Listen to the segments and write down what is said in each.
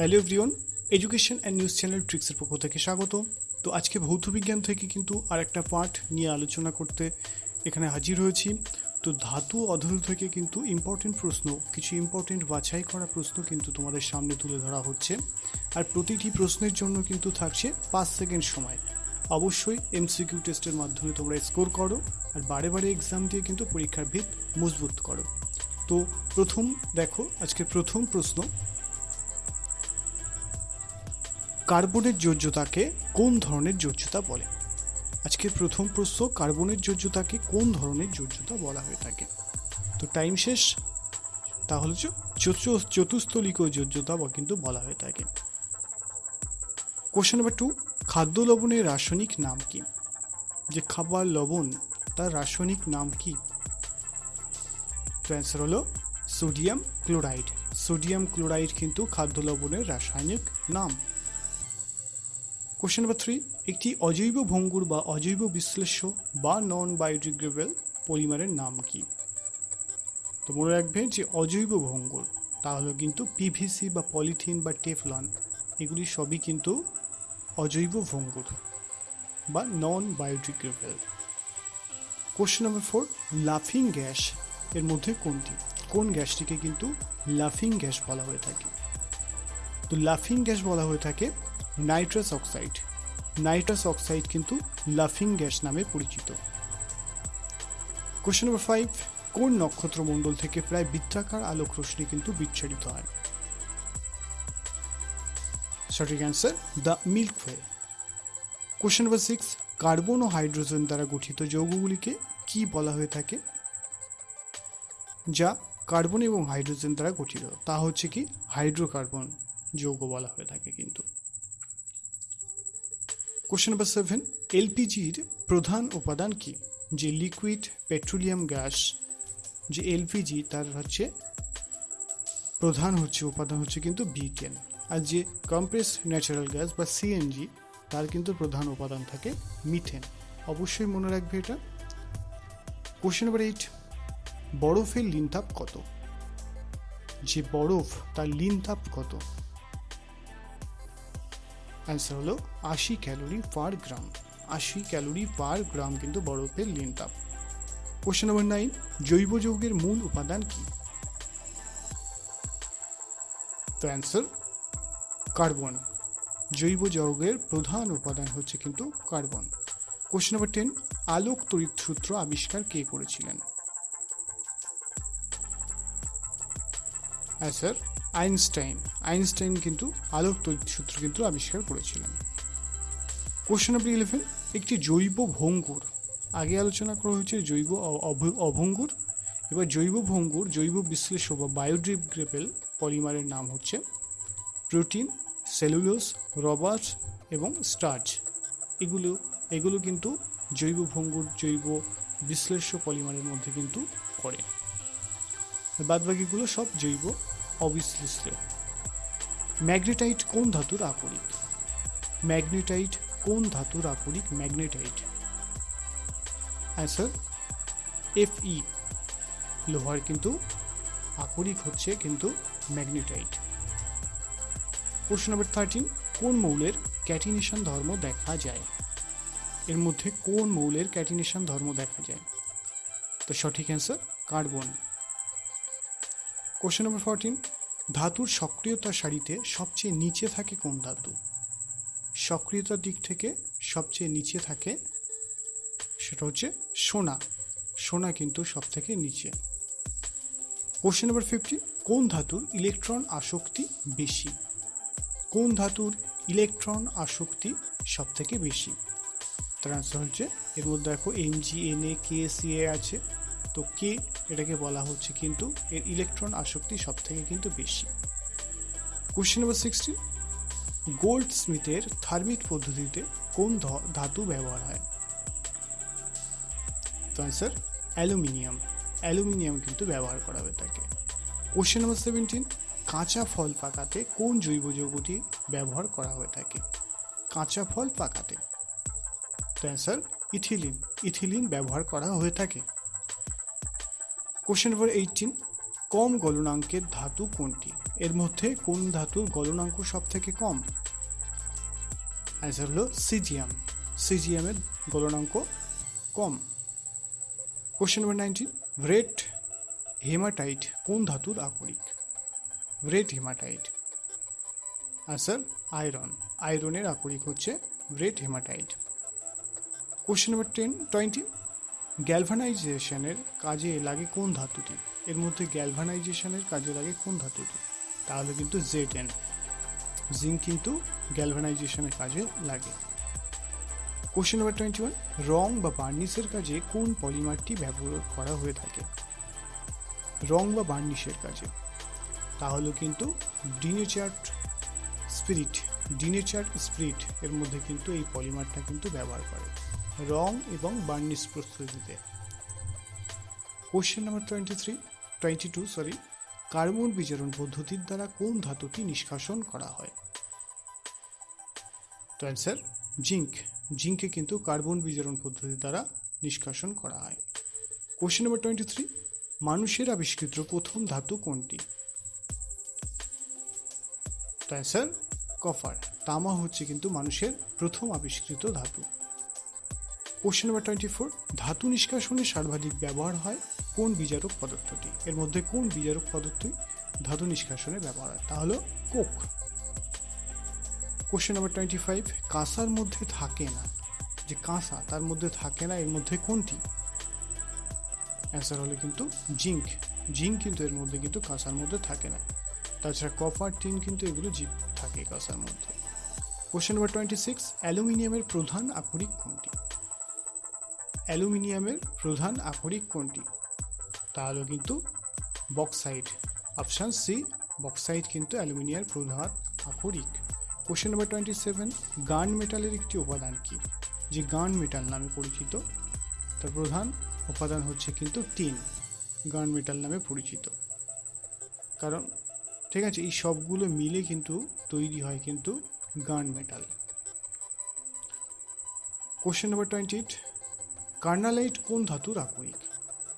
Hello everyone, education and news channel ট্রিক্সের পক্ষ থেকে স্বাগত। তো আজকে ভৌতবিজ্ঞান থেকে কিন্তু আর একটা পার্ট নিয়ে আলোচনা করতে এখানে হাজির হয়েছি। তো ধাতু অধ্যয়ন থেকে কিন্তু ইম্পর্টেন্ট প্রশ্ন, কিছু ইম্পর্টেন্ট বাছাই করা প্রশ্ন কিন্তু তোমাদের সামনে তুলে ধরা হচ্ছে। আর প্রতিটি প্রশ্নের জন্য কিন্তু থাকছে 5 সেকেন্ড সময়। অবশ্যই এমসিকিউ টেস্টের মাধ্যমে তোমরা স্কোর করো আর বারে বারে এক্সাম দিয়ে কিন্তু পরীক্ষার ভিত মজবুত করো। তো প্রথম দেখো, আজকে প্রথম প্রশ্ন, কার্বনের যোজ্যতাকে কোন ধরনের যোজ্যতা বলে? আজকের প্রথম প্রশ্ন, কার্বনের যোজ্যতাকে কোন ধরনের যোজ্যতা বলা হয়ে থাকে? তো টাইম শেষ। তাহলে চতুস্থলিক যোজ্যতা কিন্তু বলা হয়ে থাকে। কোশ্চেন নাম্বার 2, খাদ্য লবণের রাসায়নিক নাম কি? যে খাবার লবণ, তার রাসায়নিক নাম কি? তো অ্যান্সার হলো সোডিয়াম ক্লোরাইড। সোডিয়াম ক্লোরাইড কিন্তু খাদ্য লবণের রাসায়নিক নাম। কোশ্চেন নাম্বার 3, একটি অজৈব ভঙ্গুর বা অজৈব বিশ্লেষ্য বা নন বায়োডিগ্রেডেবল পলিমারের নাম কি? তো মনে রাখবে যে অজৈব ভঙ্গুর তাহলে কিন্তু পিভিসি বা পলিথিন বা টেফলন, এগুলি সবই কিন্তু অজৈব ভঙ্গুর বা নন বায়োডিগ্রেডেবল। কোশ্চেন নাম্বার 4, লাফিং গ্যাস এর মধ্যে কোনটি? কোন গ্যাসটিকে কিন্তু লাফিং গ্যাস বলা হয়ে থাকে? তো লাফিং গ্যাস বলা হয়ে থাকে নাইট্রাস অক্সাইড। নাইট্রাস অক্সাইড কিন্তু লাফিং গ্যাস নামে পরিচিত। কোশ্চেন নাম্বার 5, কোন নক্ষত্রমণ্ডল থেকে প্রায় বৃত্তাকার আলোক রশ্মি কিন্তু বিচ্ছুরিত হয়? সঠিক answer the milky way. Question number 6, carbon ও হাইড্রোজেন দ্বারা গঠিত যৌগগুলিকে কি বলা হয়ে থাকে? যা কার্বন এবং হাইড্রোজেন দ্বারা গঠিত তা হচ্ছে কি হাইড্রোকার্বন যৌগ বলা হয়ে থাকে কিন্তু। কোশ্চেন নাম্বার 7, এলপিজির প্রধান উপাদান কি? যে লিকুইড পেট্রোলিয়াম গ্যাস, যে এলপিজি, তার হচ্ছে প্রধান উপাদান হচ্ছে কিন্তু বিটেন। আর যে কম্প্রেস ন্যাচারাল গ্যাস বা সিএনজি, তার কিন্তু প্রধান উপাদান থাকে মিথেন। অবশ্যই মনে রাখবে এটা। কোশ্চেন নাম্বার 8, বরফের লিনতাপ কত? যে বরফ, তার লিনতাপ কত? অ্যান্সার হলো 80 ক্যালোরি পার গ্রাম। 80 ক্যালোরি পার গ্রাম কিন্তু বরফের লিনতাপ। কোশ্চেন নাম্বার 9, জৈব যৌগের মূল উপাদান কি? তো অ্যান্সার কার্বন। জৈব যৌগের প্রধান উপাদান হচ্ছে কিন্তু কার্বন। কোশ্চেন নাম্বার 10, আলোক তড়িৎ সূত্র আবিষ্কার কে করেছিলেন? Answer Einstein. আইনস্টাইন কিন্তু আলোক তড়িৎ সূত্র কিন্তু আবিষ্কার করেছিলেন। কোশ্চেন নাম্বার 11, একটি জৈব ভঙ্গুর, আগে আলোচনা করা হয়েছে জৈব অভঙ্গুর, এবার জৈব ভঙ্গুর জৈব বিশ্লেষ্য বা বায়োডিগ্রেডেবল পলিমারের নাম হচ্ছে প্রোটিন, সেলুলোজ, রবার এবং স্টার্চ। এগুলো কিন্তু জৈব ভঙ্গুর জৈব বিশ্লেষ্য পলিমারের মধ্যে কিন্তু পড়ে। বাদবাকিগুলো সব জৈব অবিশ্লেষ্য। ম্যাগনেটাইট কোন ধাতুর আকরিক? ম্যাগনেটাইট কোন ধাতুর আকরিক? Magnetite answer Fe। লোহার কিন্তু আকরিক হচ্ছে কিন্তু ম্যাগনেটাইট। কোশ্চেন নাম্বার 13, কোন মৌলের ক্যাটিনেশন ধর্ম দেখা যায়? এর মধ্যে কোন মৌলের ক্যাটিনেশন ধর্ম দেখা যায়? তো সঠিক অ্যান্সার কার্বন। কোশ্চেন নাম্বার 14, ধাতুর সক্রিয়তার সারিতে সবচেয়ে নিচে থাকে কোন ধাতু? সক্রিয়তার দিক থেকে সবচেয়ে নিচে থাকে সেটা হচ্ছে সোনা। সোনা কিন্তু সব থেকে নিচে। কোশ্চেন নাম্বার 15, কোন ধাতুর ইলেকট্রন আসক্তি বেশি? কোন ধাতুর ইলেকট্রন আসক্তি সব থেকে বেশি? তার আনসার হচ্ছে, এর মধ্যে দেখো MgNa KCa আছে, তো কে এটাকে বলা হচ্ছে কিন্তু এর ইলেকট্রন আসক্তি সব থেকে কিন্তু বেশি। কোশ্চেন নাম্বার 16, গোল্ড স্মিথের থার্মিক পদ্ধতিতে কোন ধাতু ব্যবহার হয়? তো অ্যান্সার অ্যালুমিনিয়াম। অ্যালুমিনিয়াম কিন্তু ব্যবহার করা হয়ে থাকে। কোশ্চেন নাম্বার 17, কাঁচা ফল পাকাতে কোন জৈব যৌগটি ব্যবহার করা হয়ে থাকে? কাঁচা ফল পাকাতে তো অ্যান্সার ইথিলিন। ইথিলিন ব্যবহার করা হয়ে থাকে। কোশ্চেন নাম্বার 18, কম গলনাঙ্কের ধাতু কোনটি? এর মধ্যে কোন ধাতুর গলনাঙ্ক সব থেকে কম? অ্যান্সার হলো সিজিয়াম। সিজিয়ামের গলনাঙ্ক কম। কোশ্চেন নাম্বার 19, রেড হেমাটাইট কোন ধাতুর আকরিক? Red hematite, answer iron. আয়রনের আকরিক হচ্ছে রেড হেমাটাইট। কোশ্চেন নাম্বার 20, গ্যালভানাইজেশনের কাজে লাগে কোন ধাতুটি? এর মধ্যে গ্যালভানাইজেশনের কাজে লাগে কোন ধাতুটি? তাহলে কিন্তু Zn, জিঙ্ক কিন্তু গ্যালভানাইজেশনের কাজে লাগে। কোশ্চেন নাম্বার 21, রং বা বার্নিশের কাজে কোন পলিমারটি ব্যবহার করা হয়ে থাকে? রং বা বার্নিশের কাজে, তাহলে কিন্তু ডিনেচার্ড স্পিরিট এর মধ্যে কিন্তু এই পলিমারটা কিন্তু ব্যবহার করে রং এবং বার্নিশ প্রস্তুতিতে। কোশ্চেন নাম্বার 22, কার্বন বিজারণ পদ্ধতির দ্বারা কোন ধাতুটি নিষ্কাশন করা হয়? তো অ্যান্সার জিঙ্ক। জিঙ্কে কিন্তু কার্বন বিজারণ পদ্ধতির দ্বারা নিষ্কাশন করা হয়। কোশ্চেন নাম্বার 23, মানুষের আবিষ্কৃত প্রথম ধাতু কোনটি? তো অ্যান্সার কপার। তামা হচ্ছে কিন্তু মানুষের প্রথম আবিষ্কৃত ধাতু। কোশ্চেন নাম্বার 24, ধাতু নিষ্কাশনে সর্বাধিক ব্যবহার হয় কোন বিজারক পদার্থটি? এর মধ্যে কোন বিজারক পদার্থটি ধাতু নিষ্কাশনে ব্যবহার হয়? তা হলো কোক। কোশ্চেন নাম্বার 25, কাঁসার মধ্যে থাকে না, যে কাঁসা তার মধ্যে থাকে না, এর মধ্যে কোনটি? অ্যান্সার হলো কিন্তু জিঙ্ক। জিঙ্ক কিন্তু এর মধ্যে কিন্তু কাঁসার মধ্যে থাকে না। তাছাড়া কপার, টিন কিন্তু এগুলো থাকে কাঁসার মধ্যে। কোশ্চেন নাম্বার 26, অ্যালুমিনিয়ামের প্রধান আকরিক কোনটি? অ্যালুমিনিয়ামের প্রধান আকরিক কোনটি? তাহলে কিন্তু বক্সাইট। অপশান সি, বক্সাইট কিন্তু অ্যালুমিনিয়ামের প্রধান আকরিক। কোশ্চেন নাম্বার 27, গান মেটালের একটি উপাদান কি? যে গান মেটাল নামে পরিচিত, তার প্রধান উপাদান হচ্ছে কিন্তু টিন। গান মেটাল নামে পরিচিত, কারণ ঠিক আছে এই সবগুলো মিলে কিন্তু তৈরি হয় কিন্তু গান মেটাল। কোশ্চেন নাম্বার 28, কার্নালাইট কোন ধাতুর আকরিক?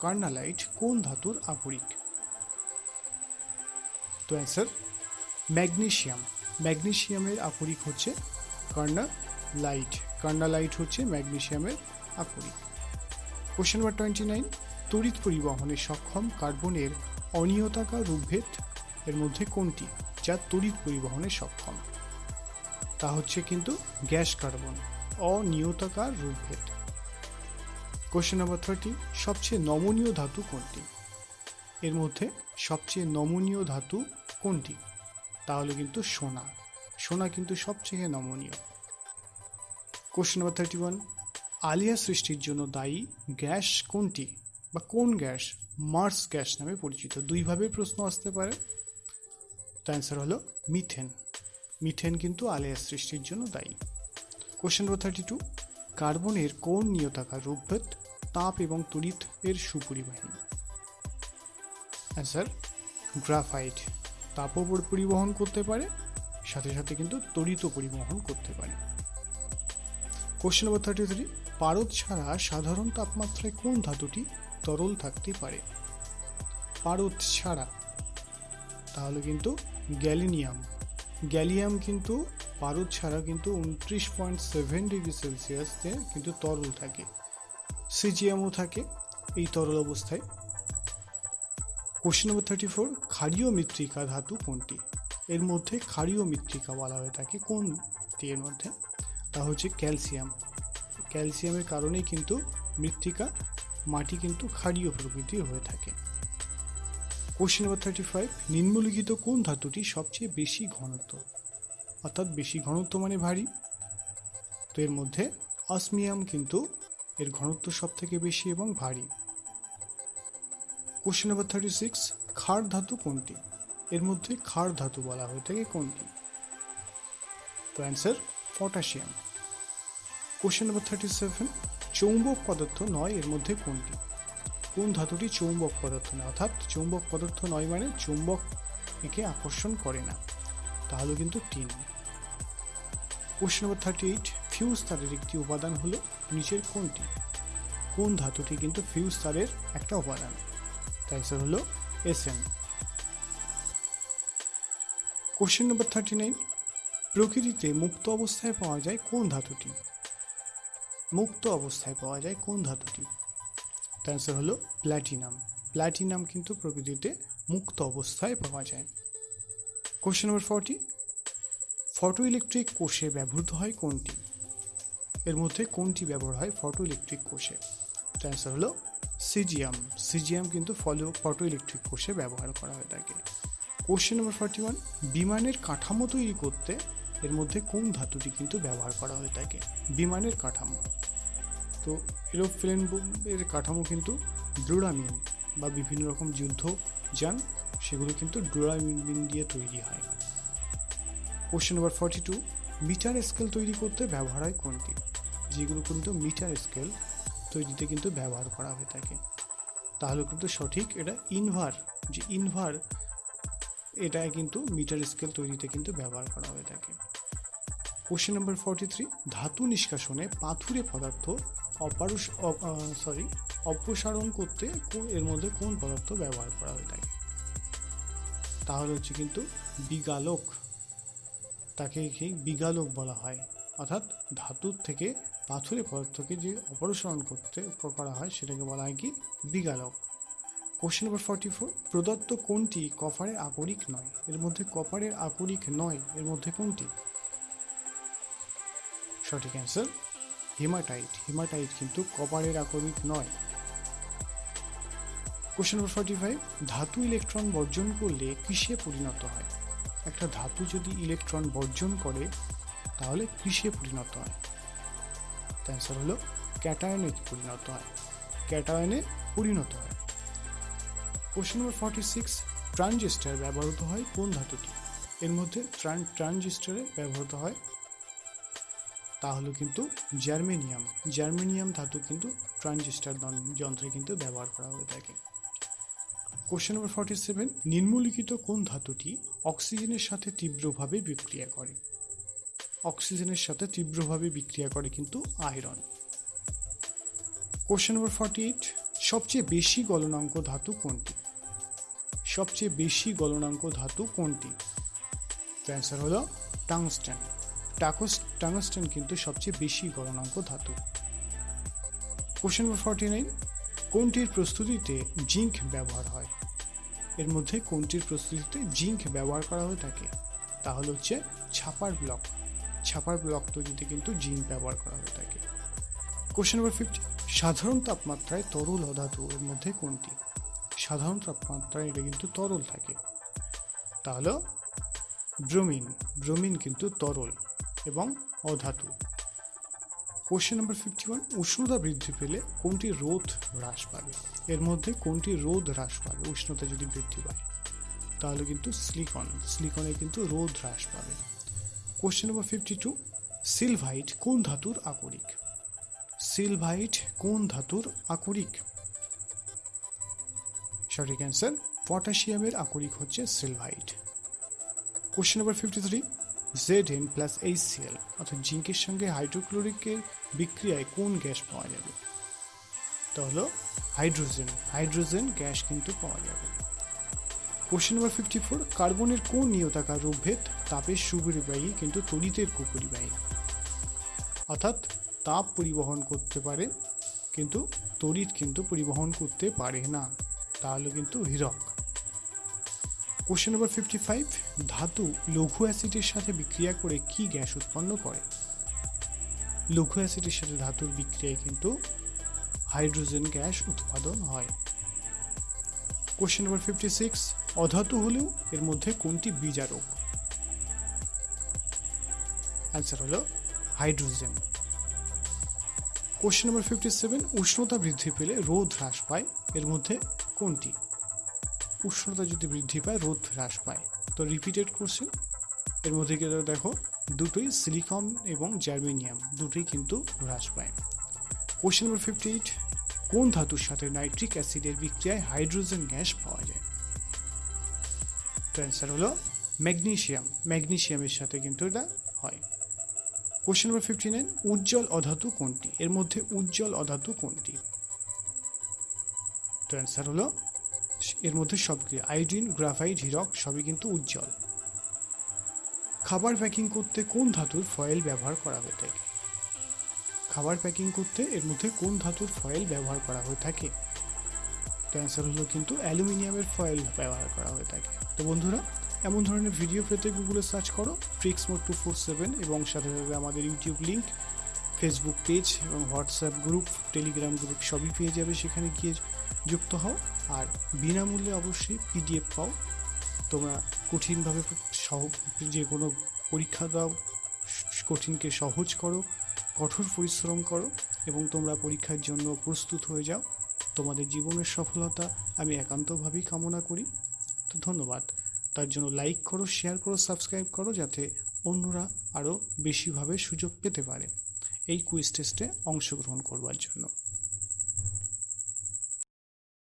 কার্নালাইট কোন ধাতুর আকরিক? তো অ্যান্সার ম্যাগনেসিয়াম। ম্যাগনেসিয়ামের আকরিক হচ্ছে কার্নালাইট। কার্নালাইট হচ্ছে ম্যাগনেসিয়ামের আকরিক। কোশ্চেন নাম্বার 29, তড়িৎ পরিবহনে সক্ষম কার্বনের অনিয়তাকার রূপভেদ এর মধ্যে কোনটি যা তড়িৎ পরিবহনে সক্ষম? তা হচ্ছে কিন্তু গ্যাস কার্বন, অনিয়তাকার রূপভেদ। কোশ্চেন নাম্বার 30, সবচেয়ে নমনীয় ধাতু কোনটি? এর মধ্যে সবচেয়ে নমনীয় ধাতু কোনটি? তাহলে কিন্তু সোনা। সোনা কিন্তু সবচেয়ে নমনীয়। কোশ্চেন নাম্বার 31, আলিয়া সৃষ্টির জন্য দায়ী গ্যাস কোনটি বা কোন গ্যাস মার্স গ্যাস নামে পরিচিত? দুইভাবে প্রশ্ন আসতে পারে। তো অ্যান্সার হলো মিথেন। মিথেন কিন্তু আলিয়া সৃষ্টির জন্য দায়ী। কোশ্চেন নাম্বার 32, কার্বনের কোন নিয়তাকার রূপভেদ তাপ এবং তড়িৎ এর সুপরিবাহী? Answer graphite. তাপও পরিবহন করতে পারে, সাথে সাথে কিন্তু তড়িৎও পরিবহন করতে পারে। কোশ্চেন নাম্বার 33, পারদ ছাড়া সাধারণ তাপমাত্রায় কোন ধাতুটি তরল থাকতে পারে? পারদ ছাড়া, তাহলে কিন্তু গ্যালিনিয়াম। গ্যালিয়াম কিন্তু পারদ ছাড়া কিন্তু 29.7 ডিগ্রি সেলসিয়াসে কিন্তু তরল থাকে। সিজিয়ামও থাকে এই তরল অবস্থায়। কোশ্চেন নাম্বার 34, ক্ষারীয় মৃত্তিকা ধাতু কোনটি? এর মধ্যে ক্ষারীয় মৃত্তিকা বলা হয়ে থাকে কোনটি? এর মধ্যে তা হচ্ছে ক্যালসিয়াম। ক্যালসিয়ামের কারণেই কিন্তু মৃত্তিকা মাটি কিন্তু ক্ষারীয় প্রকৃতির হয়ে থাকে। কোশ্চেন নাম্বার 35, নিম্নলিখিত কোন ধাতুটি সবচেয়ে বেশি ঘনত্ব? অর্থাৎ বেশি ঘনত্ব মানে ভারী। তো এর মধ্যে অসমিয়াম কিন্তু এর ঘনত্ব সব থেকে বেশি এবং ভারী। কোশ্চেন নাম্বার 36, ক্ষার ধাতু কোনটি? এর মধ্যে ক্ষার ধাতু বলা হয়ে থাকে কোনটি? তো অ্যান্সার পটাশিয়াম। কোশ্চেন নাম্বার 37, চৌম্বক পদার্থ নয় এর মধ্যে কোনটি? কোন ধাতুটি চৌম্বক পদার্থ নয়? অর্থাৎ চৌম্বক পদার্থ নয় মানে চৌম্বক একে আকর্ষণ করে না, তাহলে কিন্তু টিন। কোশ্চেন নাম্বার 38, ফিউজ তারের একটি উপাদান হলো নিচের কোনটি? কোন ধাতুটি কিন্তু ফিউজ তারের একটা উপাদান? অ্যান্সার হলো এসএন। কোশ্চেন নম্বর 39, প্রকৃতিতে মুক্ত অবস্থায় পাওয়া যায় কোন ধাতুটি? মুক্ত অবস্থায় পাওয়া যায় কোন ধাতুটি? তার অ্যান্সার হলো প্ল্যাটিনাম। প্ল্যাটিনাম কিন্তু প্রকৃতিতে মুক্ত অবস্থায় পাওয়া যায়। কোশ্চেন নম্বর 40, ফটো ইলেকট্রিক কোষে ব্যবহৃত হয় কোনটি? এর মধ্যে কোনটি ব্যবহার হয় ফটো ইলেকট্রিক কোষে? তার অ্যান্সার হলো সিজিয়াম। সিজিয়াম কিন্তু ফটো ইলেকট্রিক কোষে ব্যবহার করা হয়ে থাকে। কোশ্চেন নম্বর 41, বিমানের কাঠামো তৈরি করতে এর মধ্যে কোন ধাতুটি কিন্তু ব্যবহার করা হয়ে থাকে? বিমানের কাঠামো, তো এরোপ্লেন এর কাঠামো কিন্তু ডুরামিন বা বিভিন্ন রকম যুদ্ধ যান সেগুলো কিন্তু ডুরামিন দিয়ে তৈরি হয়। কোশ্চেন নম্বর 42, মিটার স্কেল তৈরি করতে ব্যবহার হয় কোনটি? যেগুলো কিন্তু মিটার স্কেল তৈরিতে কিন্তু ব্যবহার করা হয়ে থাকে। তাহলে কিন্তু সঠিক এটা ইনভার, যে ইনভার এটা কিন্তু মিটার স্কেল তৈরিতে কিন্তু ব্যবহার করা হয়ে থাকে। কোশ্চেন নম্বর 43, ধাতু নিষ্কাশনে পাথুরে পদার্থ অপসারণ করতে এর মধ্যে কোন পদার্থ ব্যবহার করা হয়ে থাকে? তাহলে হচ্ছে কিন্তু বিগালক, তাকে কি বিগালক বলা হয়, অর্থাৎ ধাতুর থেকে পাথুরে পদার্থকে যে অপসারণ করা হয় সেটাকে বলা হয় কি বিগালক। কোশ্চেন নম্বর 44, প্রদত্ত কোনটি কপারের আকরিক নয়? এর মধ্যে কপারের আকরিক নয় এর মধ্যে কোনটি? সঠিক অ্যান্সার হিমাটাইট। হিমাটাইট কিন্তু কপারের আকরিক নয়। কোশ্চেন নম্বর 45, ধাতু ইলেকট্রন বর্জন করলে কিসে পরিণত হয়? একটা ধাতু যদি ইলেকট্রন বর্জন করে তাহলে কিসে পরিণত হয়? অ্যান্সার হলো ক্যাটায়নে পরিণত হয়। ক্যাটায়নে পরিণত হয়। কোশ্চেন নম্বর 46, ট্রানজিস্টর ব্যবহৃত হয় কোন ধাতুটি? এর মধ্যে ট্রানজিস্টরে ব্যবহৃত হয় তাহলে কিন্তু জার্মেনিয়াম। জার্মেনিয়াম ধাতু কিন্তু ট্রানজিস্টর যন্ত্রে কিন্তু ব্যবহার করা হয়ে থাকে। কোশ্চেন নম্বর 47, নিম্নলিখিত কোন ধাতুটি অক্সিজেনের সাথে তীব্রভাবে বিক্রিয়া করে? অক্সিজেনের সাথে তীব্রভাবে বিক্রিয়া করে কিন্তু আয়রন। কোশ্চেন নম্বর 48, সবচেয়ে বেশি গলনাঙ্ক ধাতু কোনটি? সবচেয়ে বেশি গলনাঙ্ক ধাতু কোনটি? অ্যান্সার হলো টাংস্টেন। টাংস্টেন কিন্তু সবচেয়ে বেশি গলনাঙ্ক ধাতু। কোশ্চেন নম্বর 49, কোনটির প্রস্তুতিতে জিঙ্ক ব্যবহার হয়? এর মধ্যে কোনটির প্রস্তুতিতে জিঙ্ক ব্যবহার করা হয়ে থাকে? তাহলে হচ্ছে ছাপার ব্লক। ছাপার ব্লক তৈরিতে কিন্তু জিঙ্ক ব্যবহার করা হয়ে থাকে। কোশ্চেন নম্বর 50, সাধারণ তাপমাত্রায় তরল অধাতু এর মধ্যে কোনটি? সাধারণ তাপমাত্রায় এটা কিন্তু তরল থাকে, তাহলে ব্রোমিন। ব্রোমিন কিন্তু তরল এবং অধাতু। কোশ্চেন নম্বর 51, উষ্ণতা বৃদ্ধি পেলে কোনটি রোধ হ্রাস পাবে? এর মধ্যে কোনটি রোধ হ্রাস পাবে উষ্ণতা যদি বৃদ্ধি পায়? তাহলে কিন্তু সিলিকন। সিলিকনে কিন্তু রোধ হ্রাস পাবে। কোশ্চেন নম্বর 52, সিলভাইট কোন ধাতুর আকরিক? সিলভাইট কোন ধাতুর আকরিক? সঠিক অ্যান্সার পটাশিয়ামের আকরিক হচ্ছে sylvite. Question number 53, Zn plus HCl অর্থাৎ জিঙ্কের সঙ্গে হাইড্রোক্লোরিকের বিক্রিয়ায় কোন গ্যাস পাওয়া যাবে? তাহলে হাইড্রোজেন। হাইড্রোজেন গ্যাস কিন্তু পাওয়া যাবে। কোশ্চেন নম্বর 54, কার্বনের কোন নিয়তাকার রূপভেদ তাপের সুপরিবাহী কিন্তু তড়িতের কুপরিবাহী? অর্থাৎ তাপ পরিবহন করতে পারে কিন্তু তড়িৎ কিন্তু পরিবহন করতে পারে না, তাহলে কিন্তু হীরক। কোশ্চেন নম্বর 55, ধাতু লঘু অ্যাসিডের সাথে বিক্রিয়া করে কি গ্যাস উৎপন্ন করে? লঘু অ্যাসিডের সাথে ধাতুর বিক্রিয়ায় কিন্তু হাইড্রোজেন গ্যাস উৎপাদন হয়। কোশ্চেন নম্বর 56, অধাতু হলেও এর মধ্যে কোনটি বিজারক? অ্যান্সার হলো হাইড্রোজেন। কোশ্চেন নম্বর 57, উষ্ণতা বৃদ্ধি পেলে রোধ হ্রাস পায় এর মধ্যে কোনটি? উষ্ণতা যদি বৃদ্ধি পায় রোধ হ্রাস পায়। তো রিপিটেড কোশ্চেন, এর মধ্যে দেখো দুটোই সিলিকন এবং জার্মেনিয়াম দুটোই কিন্তু হ্রাস পায়। কোশ্চেন নম্বর 58, কোন ধাতুর সাথে নাইট্রিক অ্যাসিডের বিক্রিয়ায় হাইড্রোজেন গ্যাস পাওয়া যায়? তো অ্যান্সার হলো ম্যাগনেসিয়াম। ম্যাগনেসিয়ামের সাথে কিন্তু এটা হয়। কোশ্চেন নম্বর 59, উজ্জ্বল অধাতু কোনটি? এর মধ্যে উজ্জ্বল অধাতু কোনটি? তো অ্যান্সার হলো এর মধ্যে সবগুলি আয়োডিন, গ্রাফাইট, হীরক সবই কিন্তু উজ্জ্বল। খাবার প্যাকিং করতে কোন ধাতুর ফয়েল ব্যবহার করা হয়ে থাকে? খাবার প্যাকিং করতে এর মধ্যে কোন ধাতুর ফয়েল ব্যবহার করা হয়ে থাকে? তো অ্যান্সার হলো কিন্তু অ্যালুমিনিয়ামের ফয়েল ব্যবহার করা হয়ে থাকে। তো বন্ধুরা, এমন ধরনের ভিডিও পেতে গুগলে সার্চ করো ট্রিক্স মোড 247 এবং সাথে সাথে আমাদের ইউটিউব লিঙ্ক, ফেসবুক পেজ এবং হোয়াটসঅ্যাপ গ্রুপ, টেলিগ্রাম গ্রুপ সবই পেয়ে যাবে, সেখানে গিয়ে যুক্ত হও। আর বিনামূল্যে অবশ্যই পিডিএফ পাও। তোমরা কঠিনভাবে যে কোনো পরীক্ষা দাও, কঠিনকে সহজ করো, কঠোর পরিশ্রম করো এবং তোমরা পরীক্ষার জন্য প্রস্তুত হয়ে যাও। তোমাদের জীবনের সফলতা আমি একান্তভাবেই কামনা করি। তো ধন্যবাদ। তার জন্য লাইক করো, শেয়ার করো, সাবস্ক্রাইব করো, যাতে অন্যরা আরও বেশিভাবে সুযোগ পেতে পারে এই কুইজ টেস্টে অংশগ্রহণ করবার জন্য।